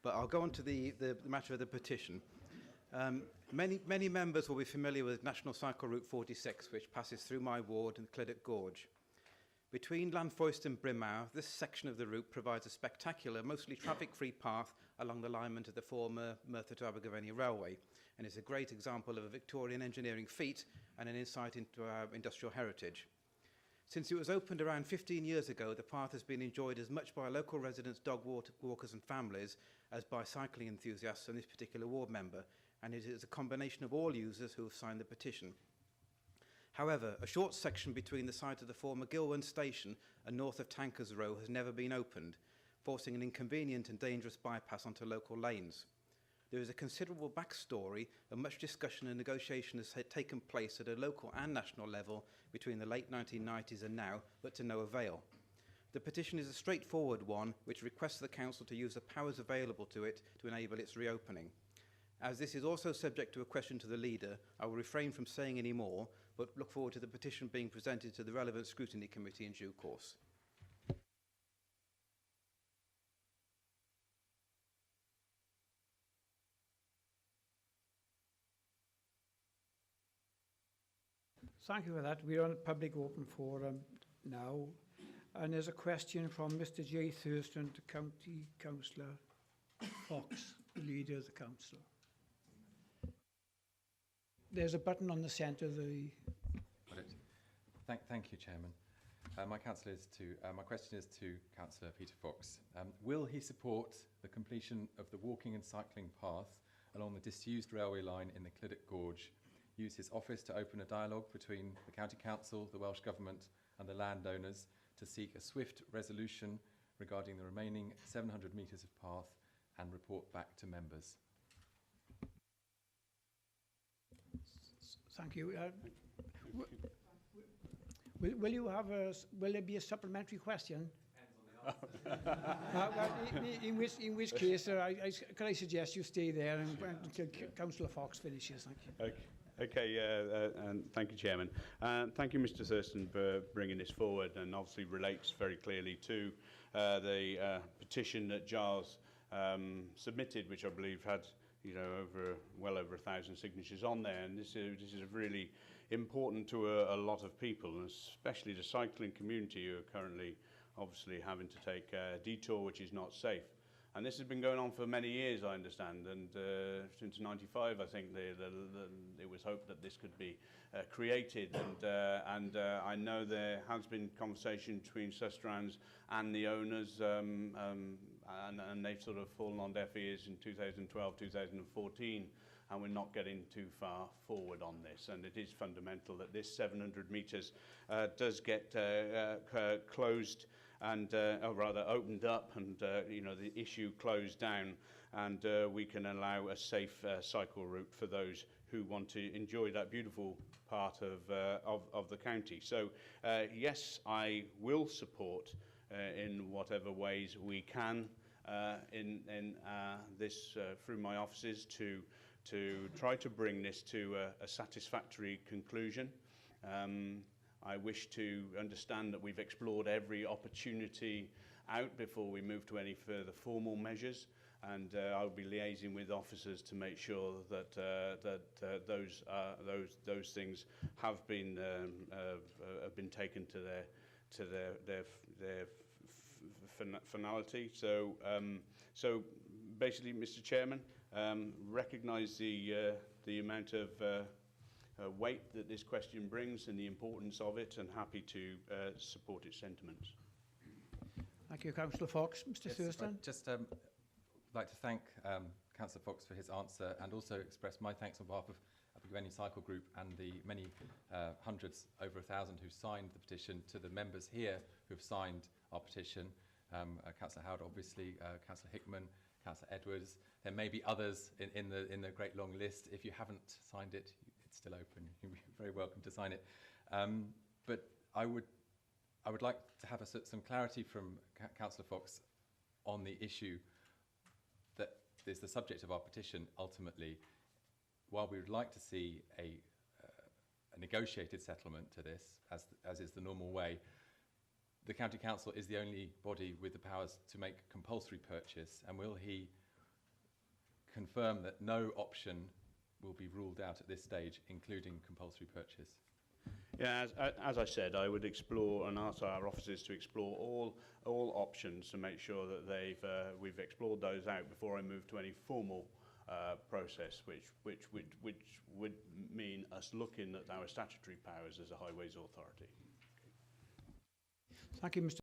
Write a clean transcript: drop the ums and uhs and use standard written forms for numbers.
But I'll go on to the matter of the petition. Many members will be familiar with National Cycle Route 46, which passes through my ward and Clydach Gorge. Between Llanfoist and Brimau, this section of the route provides a spectacular, mostly traffic-free path along the alignment of the former Merthyr to Abergavenny Railway, and is a great example of a Victorian engineering feat and an insight into our industrial heritage. Since it was opened around 15 years ago, the path has been enjoyed as much by local residents, dog walkers and families as by cycling enthusiasts and this particular ward member, and it is a combination of all users who have signed the petition. However, a short section between the site of the former Gilwan station and north of Tankers Row has never been opened, forcing an inconvenient and dangerous bypass onto local lanes. There is a considerable backstory and much discussion and negotiation has taken place at a local and national level between the late 1990s and now, but to no avail. The petition is a straightforward one which requests the Council to use the powers available to it to enable its reopening. As this is also subject to a question to the Leader, I will refrain from saying any more, but look forward to the petition being presented to the relevant scrutiny committee in due course. Thank you for that. We're on a public open forum now, and there's a question from Mr. Jack Thurston to County Councillor Fox, the Leader of the Council. There's a button on the centre of the... Got it. Thank you, Chairman. My question is to Councillor Peter Fox. Will he support the completion of the walking and cycling path along the disused railway line in the Clydach Gorge, use his office to open a dialogue between the County Council, the Welsh Government and the landowners to seek a swift resolution regarding the remaining 700 metres of path and report back to members? Thank you. Will there be a supplementary question? In which case, can I suggest you stay there until Councillor Fox finishes? Thank you. Okay, and thank you, Chairman. Thank you, Mr. Thurston, for bringing this forward, and obviously relates very clearly to the petition that Giles submitted, which I believe had well over 1,000 signatures on there, and this is really important to a lot of people, and especially the cycling community who are currently obviously having to take a detour which is not safe. And this has been going on for many years, I understand, and since '95, I think it was hoped that this could be created, and I know there has been conversation between Sustrans and the owners, and they've sort of fallen on deaf ears in 2012, 2014, and we're not getting too far forward on this. And it is fundamental that this 700 metres does get closed, and or rather opened up, and the issue closed down, and we can allow a safe cycle route for those who want to enjoy that beautiful part of the county. So yes, I will support in whatever ways we can in this through my offices to try to bring this to a satisfactory conclusion. I wish to understand that we've explored every opportunity out before we move to any further formal measures, and I'll be liaising with officers to make sure that those things have been taken to their finality. So basically, Mr. Chairman, recognise the amount of weight that this question brings and the importance of it, and happy to support its sentiments. Thank you, Councillor Fox. Mr. Thurston. I'd just like to thank Councillor Fox for his answer, and also express my thanks on behalf of Abergavenny Cycle Group and the many hundreds, over 1,000, who signed the petition, to the members here who have signed our petition. Councillor Howard, obviously, Councillor Hickman, Councillor Edwards. There may be others in the great long list. If you haven't signed it, it's still open. You're very welcome to sign it. But I would like to have some clarity from Councillor Fox on the issue that is the subject of our petition ultimately. While we would like to see a negotiated settlement to this, as is the normal way, the County Council is the only body with the powers to make compulsory purchase, and will he confirm that no option will be ruled out at this stage, including compulsory purchase. Yeah, as I said, I would explore and ask our officers to explore all options to make sure that we've explored those out before I move to any formal process, which would mean us looking at our statutory powers as a highways authority. Thank you, Mr.